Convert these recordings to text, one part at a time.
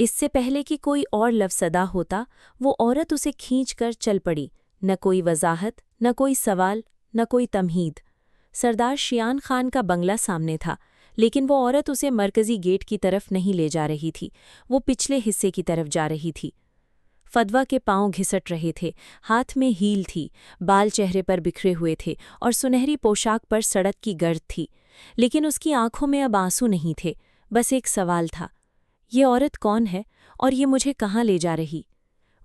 اس سے پہلے کہ کوئی اور لفظ ادا ہوتا وہ عورت اسے کھینچ کر چل پڑی، نہ کوئی وضاحت، نہ کوئی سوال، نہ کوئی تمہید۔ سردار شیان خان کا بنگلہ سامنے تھا، لیکن وہ عورت اسے مرکزی گیٹ کی طرف نہیں لے جا رہی تھی، وہ پچھلے حصے کی طرف جا رہی تھی۔ فدویٰ کے پاؤں گھسٹ رہے تھے، ہاتھ میں ہیل تھی، بال چہرے پر بکھرے ہوئے تھے اور سنہری پوشاک پر سڑک کی گرد تھی، لیکن اس کی آنکھوں میں اب آنسو نہیں تھے، بس ایک سوال تھا، یہ عورت کون ہے اور یہ مجھے کہاں لے جا رہی؟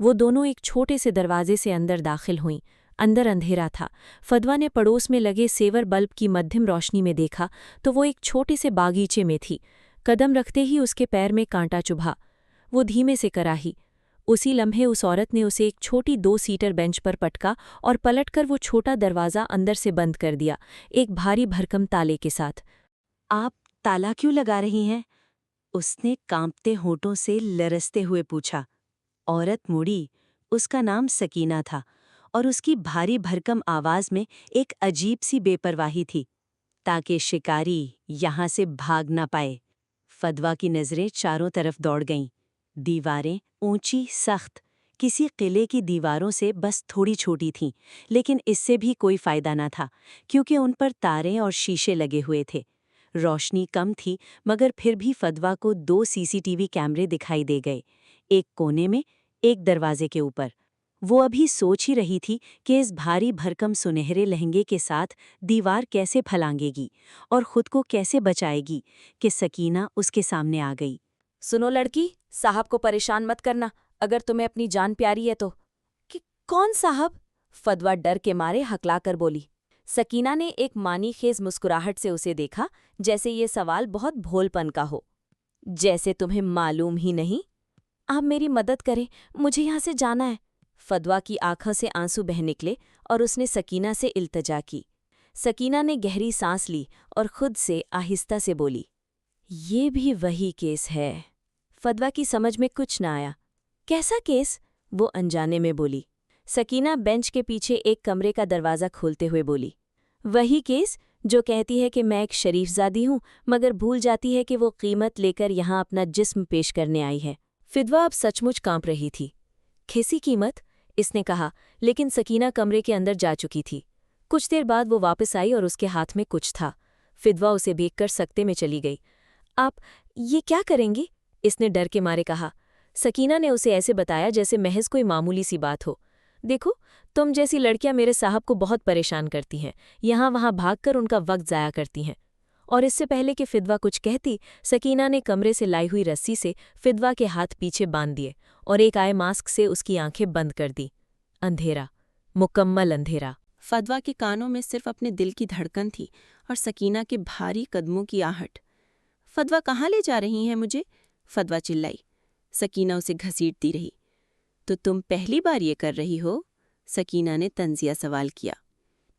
وہ دونوں ایک چھوٹے سے دروازے سے اندر داخل ہوئیں۔ اندر اندھیرا تھا۔ فدویٰ نے پڑوس میں لگے سیور بلب کی مدھم روشنی میں دیکھا تو وہ ایک چھوٹے سے باغیچے میں تھی۔ قدم رکھتے ہی اس کے پیر میں کانٹا چبھا۔ وہ دھیمے سے کراہی۔ اسی لمحے اس عورت نے اسے ایک چھوٹی 2 سیٹر بینچ پر پٹکا اور پلٹ کر وہ چھوٹا دروازہ اندر سے بند کر دیا، ایک بھاری بھرکم تالے کے ساتھ۔ آپ تالا کیوں لگا رہی ہیں؟ اس نے کانپتے ہونٹوں سے لرزتے ہوئے پوچھا۔ عورت مڑی۔ اس کا نام سکینہ تھا اور اس کی بھاری بھرکم آواز میں ایک عجیب سی بے پرواہی تھی، تاکہ شکاری یہاں سے بھاگ نہ پائے۔ فدویٰ کی نظریں چاروں طرف دوڑ گئیں۔ دیواریں اونچی، سخت، کسی قلعے کی دیواروں سے بس تھوڑی چھوٹی تھیں، لیکن اس سے بھی کوئی فائدہ نہ تھا کیونکہ ان پر تاریں اور شیشے لگے ہوئے تھے۔ روشنی کم تھی مگر پھر بھی فدویٰ کو 2 CCTV کیمرے دکھائی دے گئے، ایک کونے میں، ایک دروازے کے اوپر۔ وہ ابھی سوچ ہی رہی تھی کہ اس بھاری بھرکم سنہرے لہنگے کے ساتھ دیوار کیسے پھلانگے گی اور خود کو کیسے بچائے گی کہ سکینہ اس کے سامنے آ گئی۔ سنو لڑکی، صاحب کو پریشان مت کرنا اگر تمہیں اپنی جان پیاری ہے تو۔ کہ کون صاحب؟ فدویٰ ڈر کے مارے ہکلا کر بولی۔ سکینہ نے ایک معنی خیز مسکراہٹ سے اسے دیکھا، جیسے یہ سوال بہت بھول پن کا ہو۔ جیسے تمہیں معلوم ہی نہیں؟ آپ میری مدد کریں، مجھے یہاں سے جانا ہے۔ فدویٰ کی آنکھوں سے آنسو بہہ نکلے اور اس نے سکینہ سے التجا کی۔ سکینہ نے گہری سانس لی اور خود سے آہستہ سے بولی، یہ بھی وہی کیس ہے۔ فدویٰ کی سمجھ میں کچھ نہ آیا۔ کیسا کیس؟ وہ انجانے میں بولی۔ سکینہ بینچ کے پیچھے ایک کمرے کا دروازہ کھولتے ہوئے بولی، وہی کیس جو کہتی ہے کہ میں ایک شریف زادی ہوں مگر بھول جاتی ہے کہ وہ قیمت لے کر یہاں اپنا جسم پیش کرنے آئی ہے۔ فدویٰ اب سچ مچ کانپ رہی تھی۔ کھیسی قیمت؟ اس نے کہا، لیکن سکینہ کمرے کے اندر جا چکی تھی۔ کچھ دیر بعد وہ واپس آئی اور اس کے ہاتھ میں کچھ تھا۔ فدویٰ اسے دیکھ کر سکتے میں چلی گئی۔ آپ یہ کیا کریں گی؟ اس نے ڈر کے مارے کہا۔ سکینہ نے اسے ایسے بتایا جیسے محض کوئی معمولی سی بات ہو۔ دیکھو، تم جیسی لڑکیاں میرے صاحب کو بہت پریشان کرتی ہیں، یہاں وہاں بھاگ کر ان کا وقت ضائع کرتی ہیں۔ اور اس سے پہلے کہ فدویٰ کچھ کہتی، سکینہ نے کمرے سے لائی ہوئی رسی سے فدویٰ کے ہاتھ پیچھے باندھ دیے اور ایک آئے ماسک سے اس کی آنکھیں بند کر دی۔ اندھیرا، مکمل اندھیرا۔ فدویٰ کے کانوں میں صرف اپنے دل کی دھڑکن تھی اور سکینہ کے بھاری قدموں کی آہٹ۔ فدویٰ کہاں لے جا رہی ہیں مجھے؟ فدویٰ چلائی۔ سکینہ اسے گھسیٹتی رہی۔ تو تم پہلی بار یہ کر رہی ہو؟ سکینہ نے طنزیہ سوال کیا۔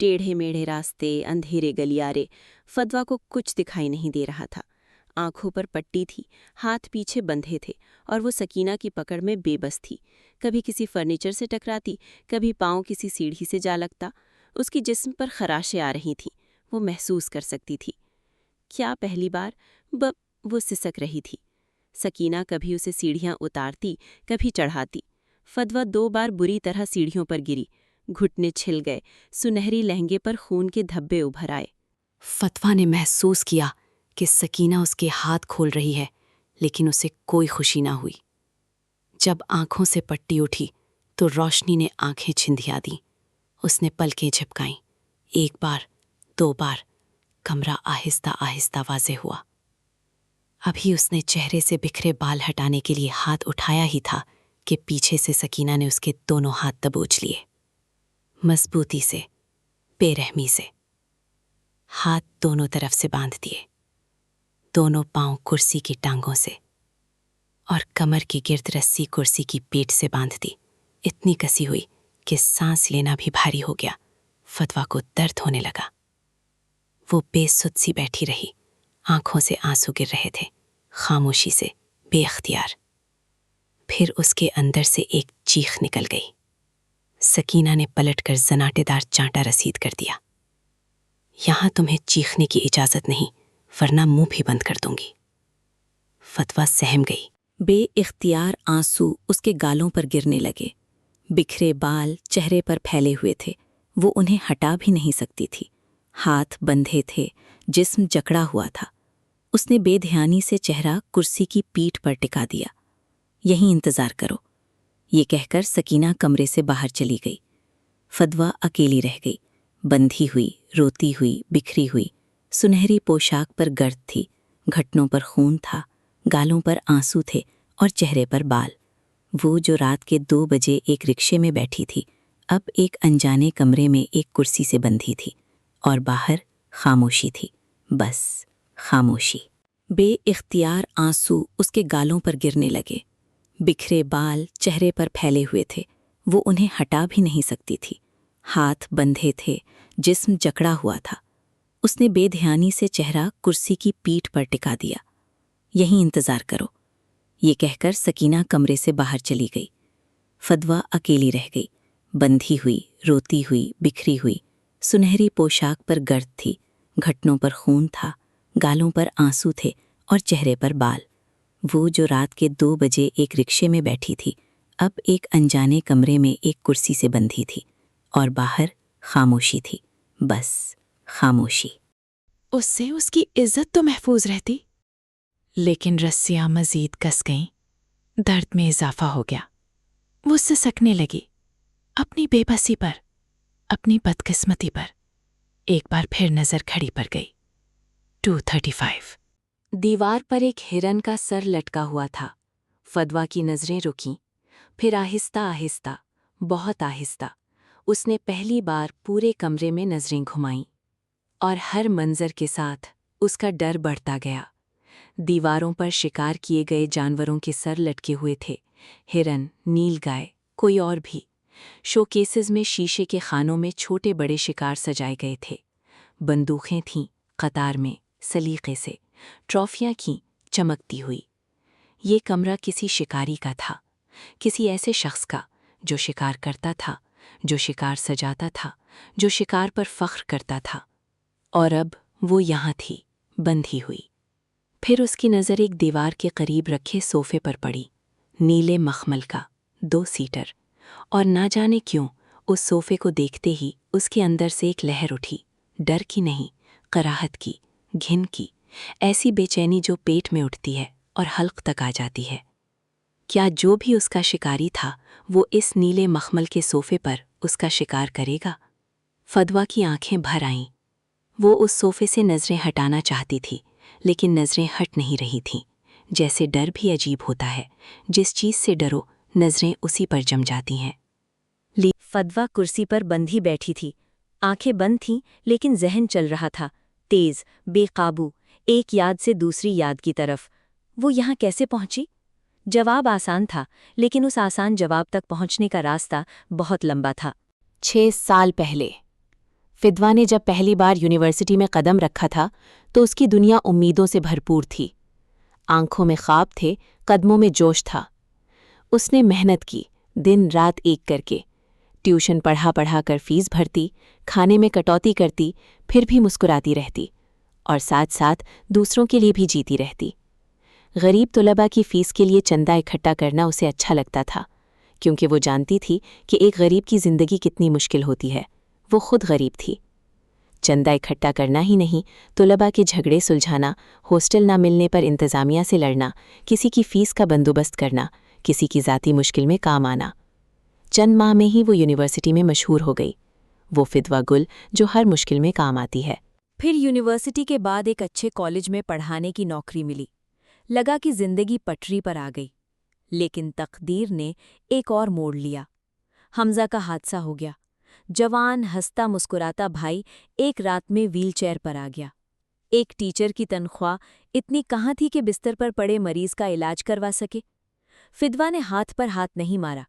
ٹیڑھے میڑھے راستے، اندھیرے گلیارے، فدویٰ کو کچھ دکھائی نہیں دے رہا تھا۔ آنکھوں پر پٹی تھی، ہاتھ پیچھے بندھے تھے اور وہ سکینہ کی پکڑ میں بے بس تھی۔ کبھی کسی فرنیچر سے ٹکراتی، کبھی پاؤں کسی سیڑھی سے جا لگتا۔ اس کی جسم پر خراشیں آ رہی تھیں، وہ محسوس کر سکتی تھی۔ کیا پہلی بار؟ وہ سسک رہی تھی۔ سکینہ کبھی اسے سیڑھیاں اتارتی، کبھی چڑھاتی۔ فدویٰ 2 بار بری طرح سیڑھیوں پر گری، گھٹنے چھل گئے، سنہری لہنگے پر خون کے دھبے ابھر آئے۔ فدویٰ نے محسوس کیا کہ سکینہ اس کے ہاتھ کھول رہی ہے، لیکن اسے کوئی خوشی نہ ہوئی۔ جب آنکھوں سے پٹی اٹھی تو روشنی نے آنکھیں چھندیا دیں۔ اس نے پلکیں جھپکائیں۔ 1 بار، 2 بار، کمرہ آہستہ آہستہ واضح ہوا۔ ابھی اس نے چہرے سے بکھرے بال ہٹانے کے لیے ہاتھ اٹھایا ہی تھا کہ پیچھے سے سکینہ نے اس کے دونوں ہاتھ دبوچ لیے، مضبوطی سے، بے رحمی سے۔ ہاتھ دونوں طرف سے باندھ دیے، دونوں پاؤں کرسی کی ٹانگوں سے، اور کمر کی گرد رسی کرسی کی پیٹ سے باندھ دی، اتنی کسی ہوئی کہ سانس لینا بھی بھاری ہو گیا۔ فدویٰ کو درد ہونے لگا۔ وہ بے سد سی بیٹھی رہی، آنکھوں سے آنسو گر رہے تھے، خاموشی سے، بے اختیار۔ پھر اس کے اندر سے ایک چیخ نکل گئی۔ سکینہ نے پلٹ کر زناٹے دار چانٹا رسید کر دیا۔ یہاں تمہیں چیخنے کی اجازت نہیں، ورنہ منہ بھی بند کر دوں گی۔ فدویٰ سہم گئی۔ بے اختیار آنسو اس کے گالوں پر گرنے لگے۔ بکھرے بال چہرے پر پھیلے ہوئے تھے، وہ انہیں ہٹا بھی نہیں سکتی تھی۔ ہاتھ بندھے تھے، جسم جکڑا ہوا تھا۔ اس نے بے دھیانی سے چہرہ کرسی کی پیٹھ پر ٹکا دیا۔ یہیں انتظار کرو، یہ کہہ کر سکینہ کمرے سے باہر چلی گئی۔ فدویٰ اکیلی رہ گئی، بندھی ہوئی، روتی ہوئی، بکھری ہوئی۔ سنہری پوشاک پر گرد تھی، گھٹنوں پر خون تھا، گالوں پر آنسو تھے اور چہرے پر بال۔ وہ جو رات کے 2 بجے ایک رکشے میں بیٹھی تھی، اب ایک انجانے کمرے میں ایک کرسی سے بندھی تھی، اور باہر خاموشی تھی، بس خاموشی۔ بے اختیار آنسو اس کے گالوں پر گرنے لگے۔ بکھرے بال چہرے پر پھیلے ہوئے تھے، وہ انہیں ہٹا بھی نہیں سکتی تھی۔ ہاتھ بندھے تھے، جسم جکڑا ہوا تھا۔ اس نے بے دھیانی سے چہرہ کرسی کی پیٹھ پر ٹکا دیا۔ یہیں انتظار کرو، یہ کہہ کر سکینہ کمرے سے باہر چلی گئی۔ فدویٰ اکیلی رہ گئی، بندھی ہوئی، روتی ہوئی، بکھری ہوئی۔ سنہری پوشاک پر گرد تھی، گھٹنوں پر خون تھا، گالوں پر آنسو تھے اور چہرے پر بال۔ وہ جو رات کے 2 بجے ایک رکشے میں بیٹھی تھی، اب ایک انجانے کمرے میں ایک کرسی سے بندھی تھی، اور باہر خاموشی تھی، بس خاموشی۔ اس سے اس کی عزت تو محفوظ رہتی، لیکن رسیاں مزید کس گئیں۔ درد میں اضافہ ہو گیا۔ وہ سسکنے لگی، اپنی بے بسی پر، اپنی بدقسمتی پر۔ ایک بار پھر نظر کھڑی پر گئی۔ 2:35۔ دیوار پر ایک ہرن کا سر لٹکا ہوا تھا۔ فدویٰ کی نظریں رکیں، پھر آہستہ آہستہ، بہت آہستہ، اس نے پہلی بار پورے کمرے میں نظریں گھمائیں، اور ہر منظر کے ساتھ اس کا ڈر بڑھتا گیا۔ دیواروں پر شکار کیے گئے جانوروں کے سر لٹکے ہوئے تھے، ہرن، نیل گائے، کوئی اور بھی۔ شو کیسز میں شیشے کے خانوں میں چھوٹے بڑے شکار سجائے گئے تھے۔ بندوقیں تھیں قطار میں، سلیقے سے، ٹرافیاں کیں چمکتی ہوئی۔ یہ کمرہ کسی شکاری کا تھا، کسی ایسے شخص کا جو شکار کرتا تھا، جو شکار سجاتا تھا، جو شکار پر فخر کرتا تھا۔ اور اب وہ یہاں تھی، بندھی ہوئی۔ پھر اس کی نظر ایک دیوار کے قریب رکھے صوفے پر پڑی، نیلے مخمل کا، 2 سیٹر، اور نہ جانے کیوں اس صوفے کو دیکھتے ہی اس کے اندر سے ایک لہر اٹھی، ڈر کی نہیں، کراہت کی، گھن کی، ایسی بے چینی جو پیٹ میں اٹھتی ہے اور حلق تک آ جاتی ہے۔ کیا جو بھی اس کا شکاری تھا وہ اس نیلے مخمل کے صوفے پر اس کا شکار کرے گا؟ فدویٰ کی آنکھیں بھر آئیں۔ وہ اس صوفے سے نظریں ہٹانا چاہتی تھی، لیکن نظریں ہٹ نہیں رہی تھیں۔ جیسے ڈر بھی عجیب ہوتا ہے، جس چیز سے ڈرو نظریں اسی پر جم جاتی ہیں۔ فدویٰ کرسی پر بندھی بیٹھی تھی، آنکھیں بند تھیں لیکن ذہن چل رہا تھا، تیز، بے قابو، ایک یاد سے دوسری یاد کی طرف۔ وہ یہاں کیسے پہنچی؟ جواب آسان تھا، لیکن اس آسان جواب تک پہنچنے کا راستہ بہت لمبا تھا۔ 6 سال پہلے فدویٰ نے جب پہلی بار یونیورسٹی میں قدم رکھا تھا تو اس کی دنیا امیدوں سے بھرپور تھی۔ آنکھوں میں خواب تھے، قدموں میں جوش تھا۔ اس نے محنت کی، دن رات ایک کر کے، ٹیوشن پڑھا کر فیس بھرتی، کھانے میں کٹوتی کرتی، پھر بھی مسکراتی رہتی، اور ساتھ ساتھ دوسروں کے لیے بھی جیتی رہتی۔ غریب طلباء کی فیس کے لیے چندہ اکٹھا کرنا اسے اچھا لگتا تھا، کیونکہ وہ جانتی تھی کہ ایک غریب کی زندگی کتنی مشکل ہوتی ہے۔ وہ خود غریب تھی۔ چندہ اکٹھا کرنا ہی نہیں، طلباء کے جھگڑے سلجھانا، ہاسٹل نہ ملنے پر انتظامیہ سے لڑنا، کسی کی فیس کا بندوبست کرنا، کسی کی ذاتی مشکل میں کام آنا۔ چند ماہ میں ہی وہ یونیورسٹی میں مشہور ہو گئی، وہ فدویٰ گل جو ہر مشکل میں کام آتی ہے۔ پھر یونیورسٹی کے بعد ایک اچھے کالج میں پڑھانے کی نوکری ملی۔ لگا کہ زندگی پٹری پر آ گئی، لیکن تقدیر نے ایک اور موڑ لیا۔ حمزہ کا حادثہ ہو گیا۔ جوان ہنستا مسکراتا بھائی ایک رات میں ویل چیئر پر آ گیا۔ ایک ٹیچر کی تنخواہ اتنی کہاں تھی کہ بستر پر پڑے مریض کا علاج کروا سکے؟ فدویٰ نے ہاتھ پر ہاتھ نہیں مارا،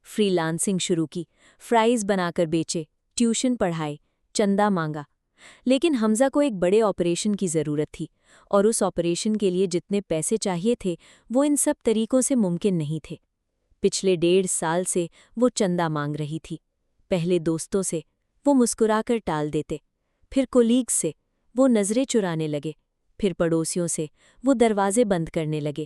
فری لانسنگ شروع کی، فرائز بنا کر بیچے، ٹیوشن پڑھائے، چندہ مانگا۔ لیکن حمزہ کو ایک بڑے آپریشن کی ضرورت تھی، اور اس آپریشن کے لیے جتنے پیسے چاہیے تھے وہ ان سب طریقوں سے ممکن نہیں تھے۔ پچھلے 1.5 سال سے وہ چندہ مانگ رہی تھی۔ پہلے دوستوں سے وہ مسکرا کر ٹال دیتے، پھر کولیگز سے وہ نظریں چرانے لگے، پھر پڑوسیوں سے وہ دروازے بند کرنے لگے،